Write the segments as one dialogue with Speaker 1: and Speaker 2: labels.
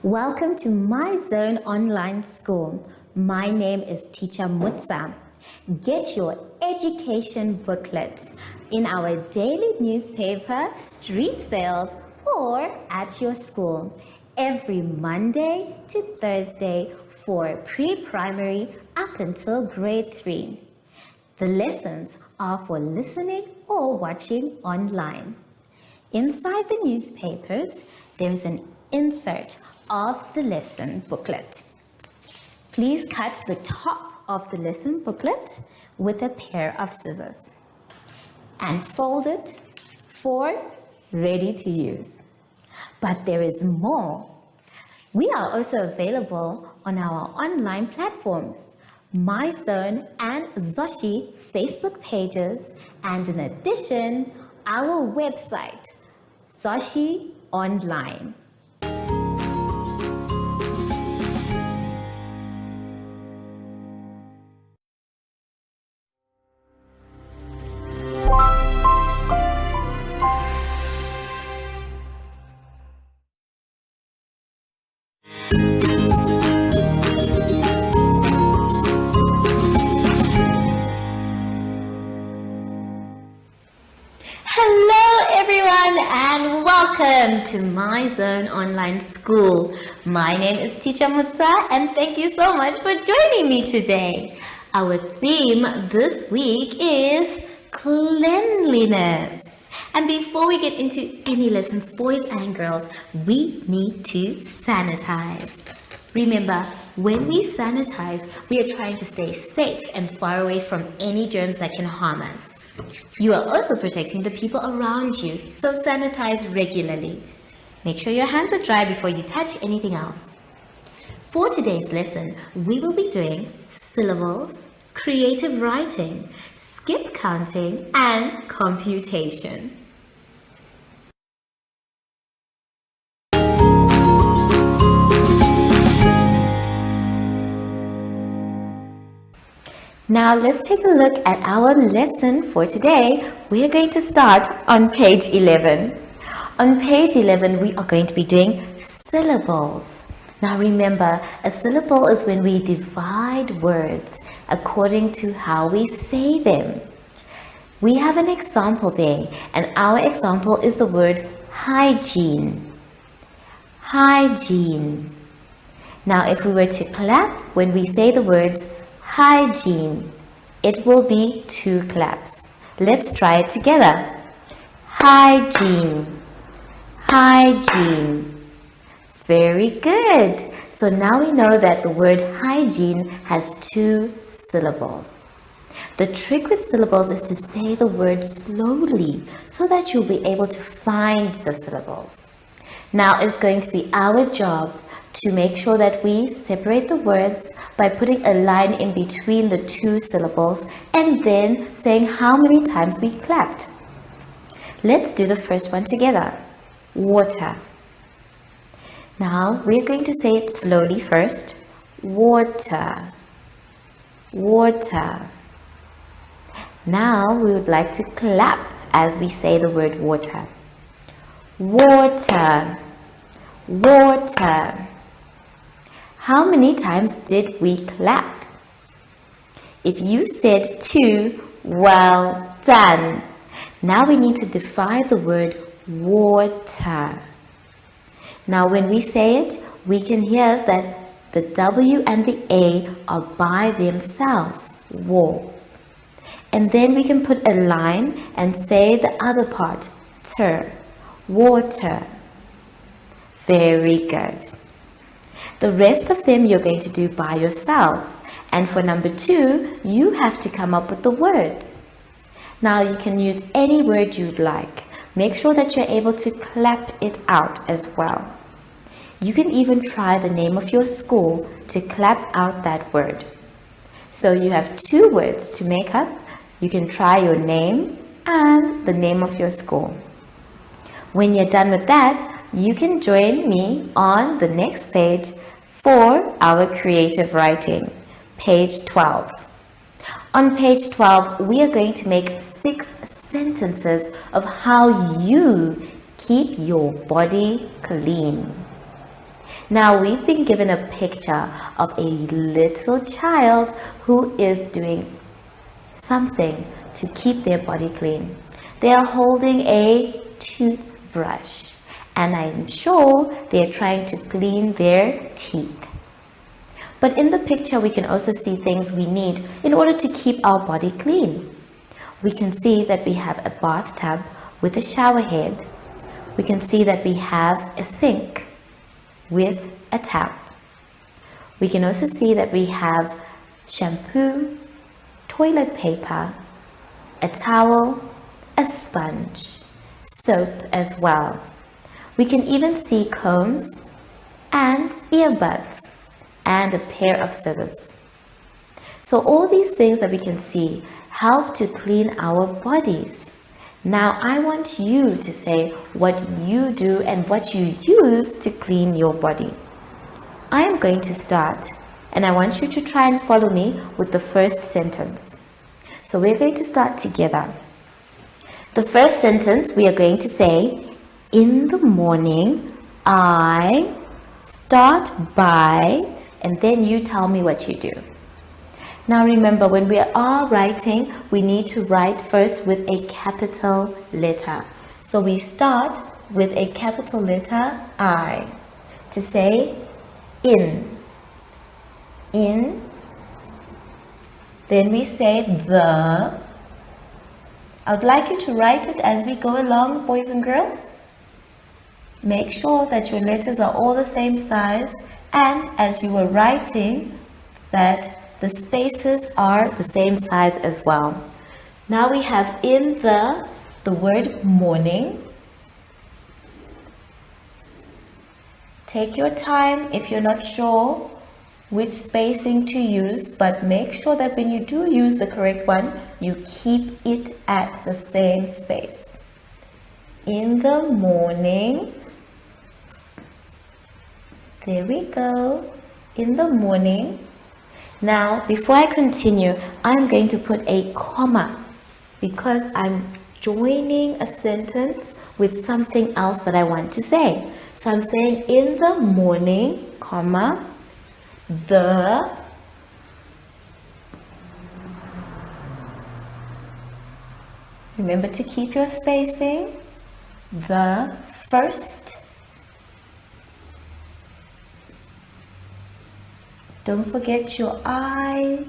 Speaker 1: Welcome to My Zone Online School. My name is Teacher Mutsa. Get your education booklet in our daily newspaper, street sales, or at your school every Monday to Thursday for pre-primary up until grade 3. The lessons are for listening or watching online. Inside the newspapers, there is an insert of the lesson booklet. Please cut the top of the lesson booklet with a pair of scissors and fold it for ready to use. But there is more. We are also available on our online platforms, MyZone and Zoshi Facebook pages, and in addition, our website, Zoshi Online. Hello everyone and welcome to My Zone Online School. My name is Teacher Mutsa and thank you so much for joining me today. Our theme this week is cleanliness. And before we get into any lessons, boys and girls, we need to sanitize. Remember, when we sanitize, we are trying to stay safe and far away from any germs that can harm us. You are also protecting the people around you, so sanitize regularly. Make sure your hands are dry before you touch anything else. For today's lesson, we will be doing syllables, creative writing, skip counting, and computation. Now let's take a look at our lesson for today. We are going to start on page 11. On page 11, we are going to be doing syllables. Now remember, a syllable is when we divide words according to how we say them. We have an example there, and our example is the word hygiene. Hygiene. Now if we were to clap when we say the words hygiene, it will be 2 claps. Let's try it together. Hygiene, hygiene. Very good. So now we know that the word hygiene has 2 syllables. The trick with syllables is to say the word slowly so that you'll be able to find the syllables. Now it's going to be our job to make sure that we separate the words by putting a line in between the 2 syllables and then saying how many times we clapped. Let's do the first one together. Water. Now we're going to say it slowly first. Water. Water. Now we would like to clap as we say the word water. Water. Water. How many times did we clap? If you said 2, well done. Now we need to define the word water. Now when we say it, we can hear that the W and the A are by themselves, wa. And then we can put a line and say the other part, ter, water. Very good. The rest of them you're going to do by yourselves. And for number 2, you have to come up with the words. Now you can use any word you'd like. Make sure that you're able to clap it out as well. You can even try the name of your school to clap out that word. So you have 2 words to make up. You can try your name and the name of your school. When you're done with that, you can join me on the next page for our creative writing, page 12. On page 12, we are going to make 6 sentences of how you keep your body clean. Now we've been given a picture of a little child who is doing something to keep their body clean. They are holding a toothbrush, and I'm sure they're trying to clean their teeth. But in the picture, we can also see things we need in order to keep our body clean. We can see that we have a bathtub with a shower head. We can see that we have a sink with a tap. We can also see that we have shampoo, toilet paper, a towel, a sponge, soap as well. We can even see combs and earbuds and a pair of scissors. So all these things that we can see help to clean our bodies. Now I want you to say what you do and what you use to clean your body. I am going to start, and I want you to try and follow me with the first sentence. So we're going to start together. The first sentence we are going to say, in the morning, I start by, and then you tell me what you do. Now remember, when we are writing, we need to write first with a capital letter. So we start with a capital letter I to say in. Then we say the. I would like you to write it as we go along, boys and girls. Make sure that your letters are all the same size, and as you are writing, that the spaces are the same size as well. Now we have in the word morning. Take your time if you're not sure which spacing to use, but make sure that when you do use the correct one, you keep it at the same space. In the morning. There we go. In the morning. Now, before I continue, I'm going to put a comma because I'm joining a sentence with something else that I want to say. So I'm saying in the morning, comma, the remember to keep your spacing, the first, don't forget your I,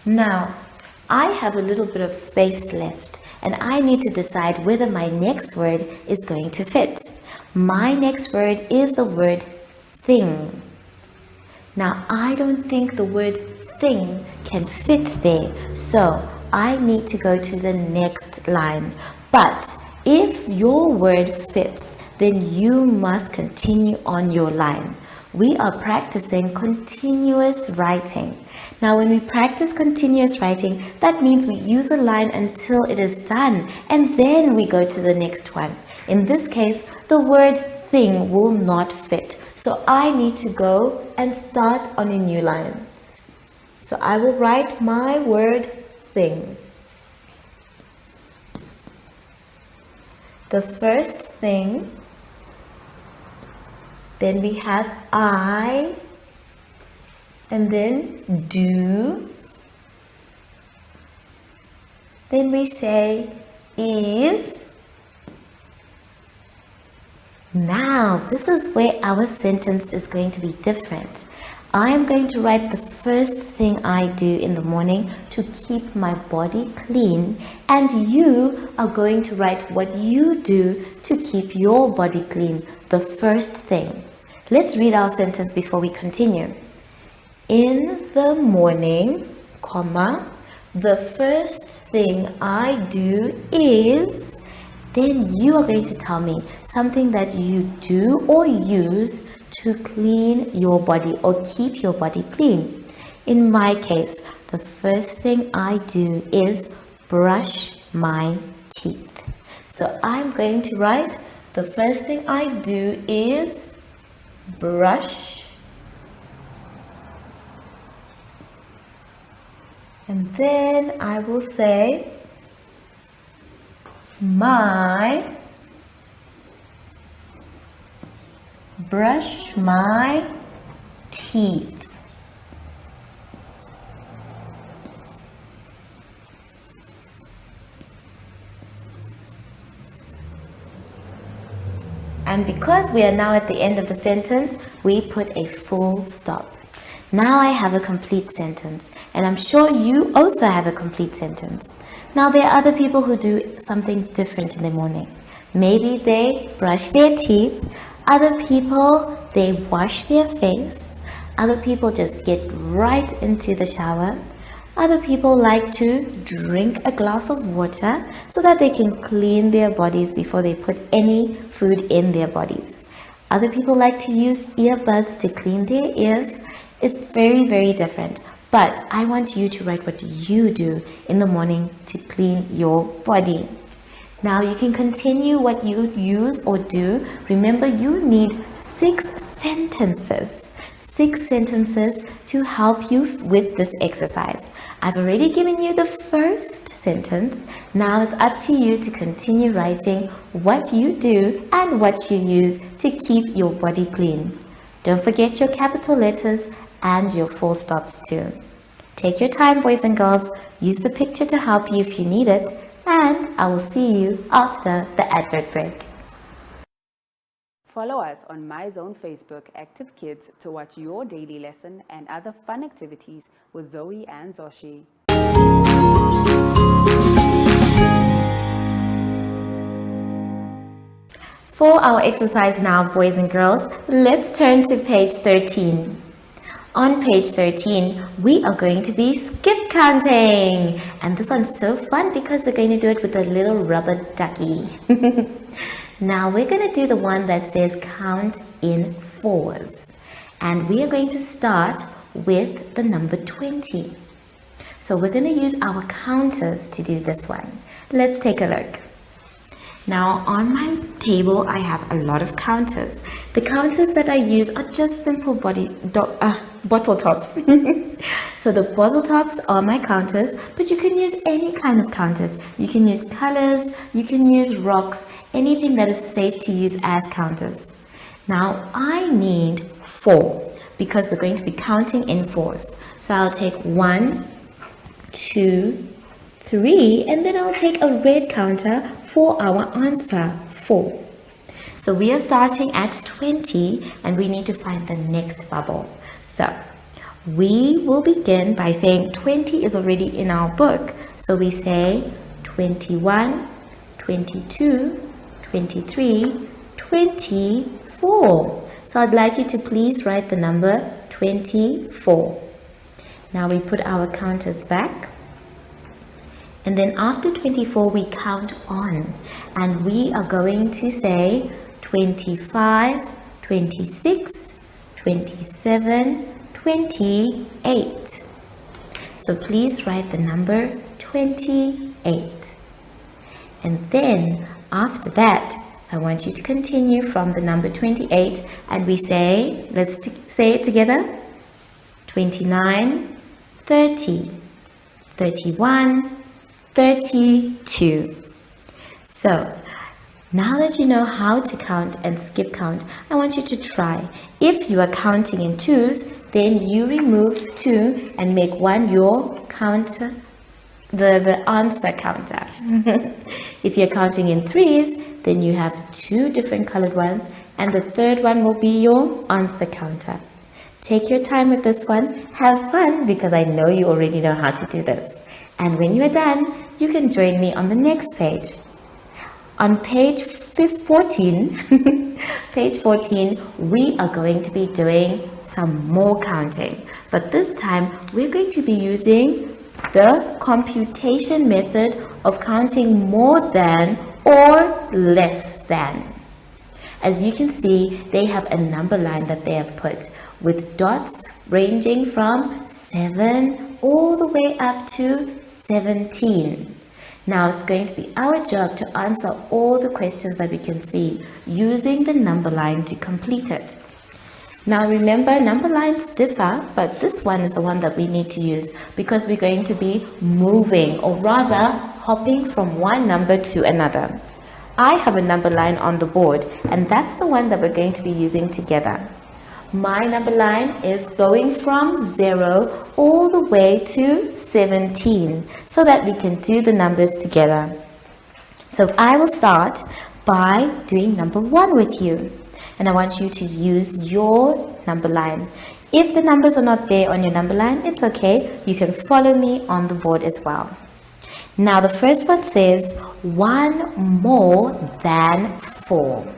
Speaker 1: now I have a little bit of space left and I need to decide whether my next word is going to fit. My next word is the word thing. Now I don't think the word thing can fit there, so I need to go to the next line. But if your word fits, then you must continue on your line. We are practicing continuous writing. Now, when we practice continuous writing, that means we use a line until it is done, and then we go to the next one. In this case, the word thing will not fit. So I need to go and start on a new line. So I will write my word thing. The first thing, then we have I, and then do, then we say is. Now, this is where our sentence is going to be different. I am going to write the first thing I do in the morning to keep my body clean, and you are going to write what you do to keep your body clean, the first thing. Let's read our sentence before we continue. In the morning, comma, the first thing I do is, then you are going to tell me something that you do or use to clean your body or keep your body clean. In my case, the first thing I do is brush my teeth. So I'm going to write the first thing I do is brush, and then I will say my, brush my teeth. And because we are now at the end of the sentence, we put a full stop. Now I have a complete sentence, and I'm sure you also have a complete sentence. Now there are other people who do something different in the morning. Maybe they brush their teeth, other people they wash their face, other people just get right into the shower. Other people like to drink a glass of water so that they can clean their bodies before they put any food in their bodies. Other people like to use earbuds to clean their ears. It's very, very different. But I want you to write what you do in the morning to clean your body. Now you can continue what you use or do. Remember, you need 6 sentences. 6 sentences to help you with this exercise. I've already given you the first sentence. Now it's up to you to continue writing what you do and what you use to keep your body clean. Don't forget your capital letters and your full stops too. Take your time, boys and girls. Use the picture to help you if you need it, and I will see you after the advert break.
Speaker 2: Follow us on My Zone Facebook Active Kids to watch your daily lesson and other fun activities with Zoe and Zoshi.
Speaker 1: For our exercise now, boys and girls, let's turn to page 13. On page 13, we are going to be skip counting. And this one's so fun because we're going to do it with a little rubber ducky. Now we're going to do the one that says count in 4s. And we are going to start with the number 20. So we're going to use our counters to do this one. Let's take a look. Now on my table I have a lot of counters. The counters that I use are just simple bottle tops. So the bottle tops are my counters, but you can use any kind of counters. You can use colors, you can use rocks, anything that is safe to use as counters. Now I need 4 because we're going to be counting in 4s. So I'll take 1, 2, 3, and then I'll take a red counter for our answer, 4. So we are starting at 20 and we need to find the next bubble. So we will begin by saying 20 is already in our book. So we say 21, 22, 23, 24. So I'd like you to please write the number 24. Now we put our counters back. And then after 24, we count on. And we are going to say 25, 26, 27, 28. So please write the number 28. And then after that, I want you to continue from the number 28 and we say, let's say it together, 29, 30, 31, 32. So now that you know how to count and skip count, I want you to try. If you are counting in 2s, then you remove 2 and make 1 your counter, the answer counter. If you're counting in 3s, then you have 2 different colored ones and the third one will be your answer counter. Take your time with this one. Have fun because I know you already know how to do this. And when you are done, you can join me on the next page. On page 14, page 14, we are going to be doing some more counting. But this time, we're going to be using the computation method of counting more than or less than. As you can see, they have a number line that they have put with dots ranging from 7 all the way up to 17. Now it's going to be our job to answer all the questions that we can see using the number line to complete it. Now remember, number lines differ, but this one is the one that we need to use because we're going to be moving, or rather hopping from one number to another. I have a number line on the board, and that's the one that we're going to be using together. My number line is going from 0 all the way to 17 so that we can do the numbers together. So I will start by doing number 1 with you, and I want you to use your number line. If the numbers are not there on your number line, it's okay. You can follow me on the board as well. Now the first one says 1 more than 4.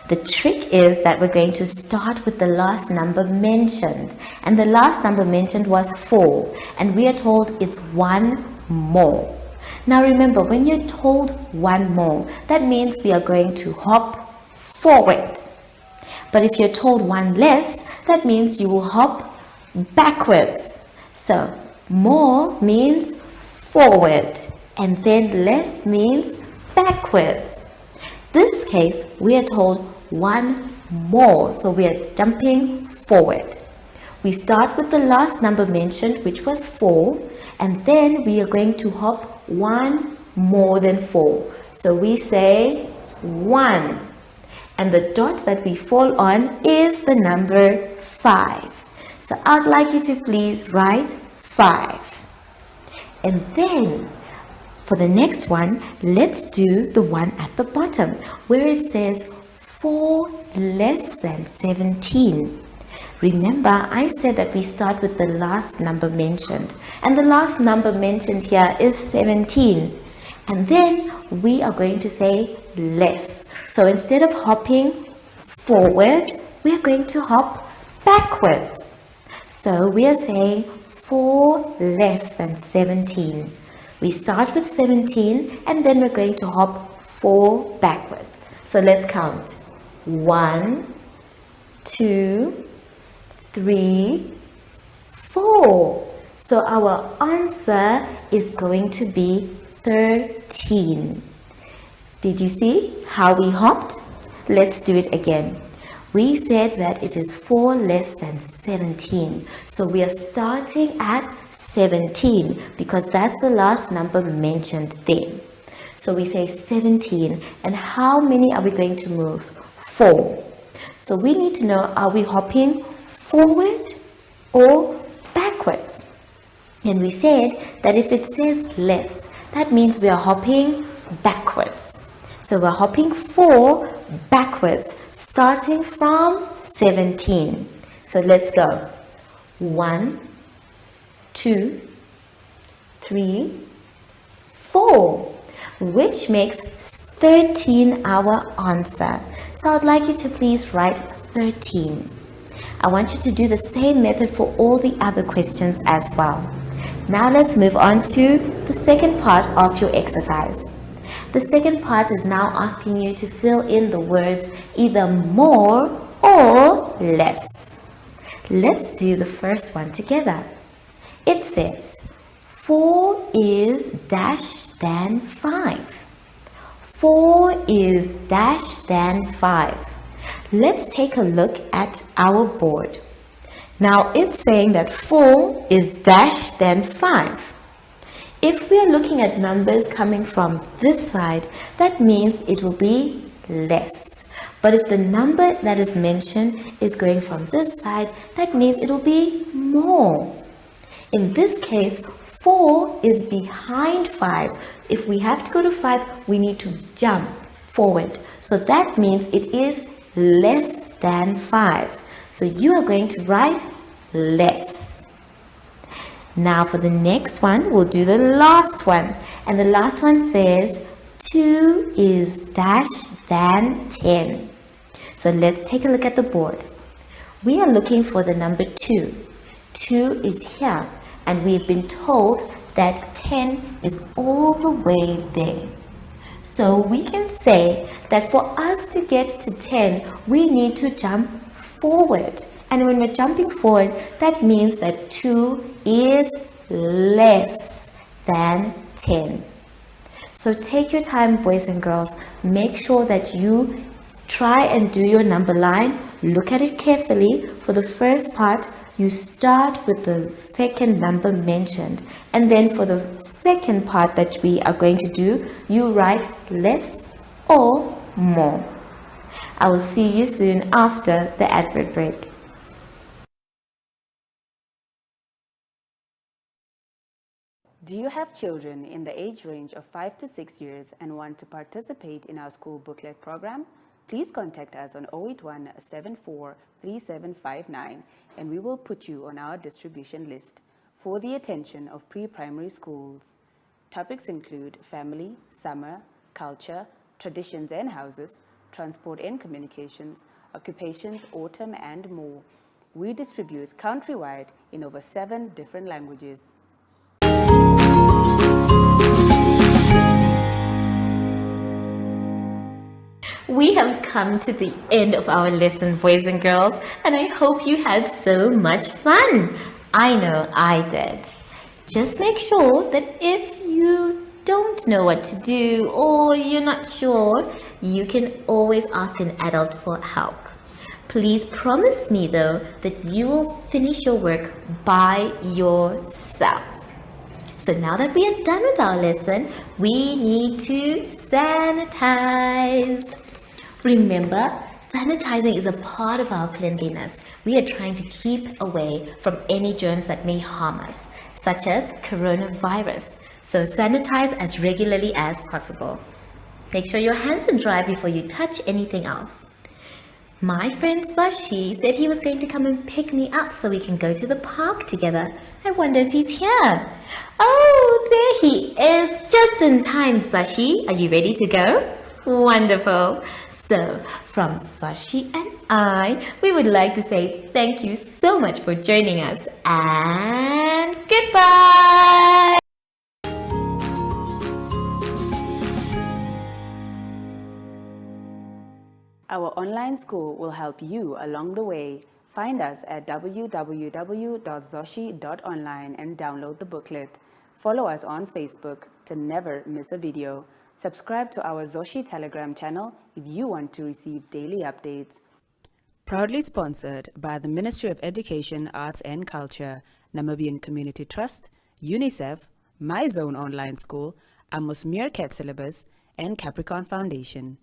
Speaker 1: The trick is that we're going to start with the last number mentioned, and the last number mentioned was 4, and we are told it's 1 more. Now remember, when you're told 1 more, that means we are going to hop forward. But if you're told 1 less, that means you will hop backwards. So more means forward, and then less means backwards. This case, we are told 1 more, so we are jumping forward. We start with the last number mentioned, which was 4, and then we are going to hop 1 more than 4. So we say 1, and the dot that we fall on is the number 5. So I'd like you to please write 5. And then for the next one, let's do the one at the bottom where it says 4 less than 17. Remember, I said that we start with the last number mentioned, and the last number mentioned here is 17. And then we are going to say less. So instead of hopping forward, we are going to hop backwards. So we are saying 4 less than 17. We start with 17 and then we're going to hop 4 backwards. So let's count. 1, 2, 3, 4. So our answer is going to be 13. Did you see how we hopped? Let's do it again. We said that it is 4 less than 17. So we are starting at 17 because that's the last number mentioned there. So we say 17, and how many are we going to move? 4. So we need to know, are we hopping forward or backwards? And we said that if it says less, that means we are hopping backwards. So we're hopping 4 backwards, starting from 17. So let's go. 1, 2, 3, 4, which makes 13 our answer. So I'd like you to please write 13. I want you to do the same method for all the other questions as well. Now let's move on to the second part of your exercise. The second part is now asking you to fill in the words either more or less. Let's do the first one together. It says 4 is dash than 5. 4 is dash than 5. Let's take a look at our board. Now it's saying that 4 is dash than 5. If we are looking at numbers coming from this side, that means it will be less. But if the number that is mentioned is going from this side, that means it will be more. In this case, 4 is behind 5. If we have to go to 5, we need to jump forward. So that means it is less than 5. So you are going to write less. Now for the next one, we'll do the last one. And the last one says 2 is dash than 10. So let's take a look at the board. We are looking for the number 2. 2 is here, and we've been told that 10 is all the way there. So we can say that for us to get to 10, we need to jump forward. And when we're jumping forward, that means that 2 is less than 10. So take your time, boys and girls. Make sure that you try and do your number line. Look at it carefully. For the first part, you start with the second number mentioned, and then for the second part that we are going to do, you write less or more. I will see you soon after the advert break.
Speaker 2: Do you have children in the age range of 5 to 6 years and want to participate in our school booklet program? Please contact us on 081 74 3759 and we will put you on our distribution list for the attention of pre-primary schools. Topics include family, summer, culture, traditions and houses, transport and communications, occupations, autumn, and more. We distribute countrywide in over 7 different languages.
Speaker 1: We have come to the end of our lesson, boys and girls, and I hope you had so much fun. I know I did. Just make sure that if you don't know what to do or you're not sure, you can always ask an adult for help. Please promise me though that you will finish your work by yourself. So now that we are done with our lesson, we need to sanitize. Remember, sanitizing is a part of our cleanliness. We are trying to keep away from any germs that may harm us, such as coronavirus. So sanitize as regularly as possible. Make sure your hands are dry before you touch anything else. My friend Sashi said he was going to come and pick me up so we can go to the park together. I wonder if he's here. Oh, there he is, just in time, Sashi. Are you ready to go? Wonderful. So, from Sashi and I, we would like to say thank you so much for joining us and goodbye.
Speaker 2: Our online school will help you along the way. Find us at www.zoshi.online and download the booklet. Follow us on Facebook to never miss a video. Subscribe to our Zoshi Telegram channel if you want to receive daily updates. Proudly sponsored by the Ministry of Education, Arts and Culture, Namibian Community Trust, UNICEF, My Zone Online School, Amos Meerkat Syllabus, and Capricorn Foundation.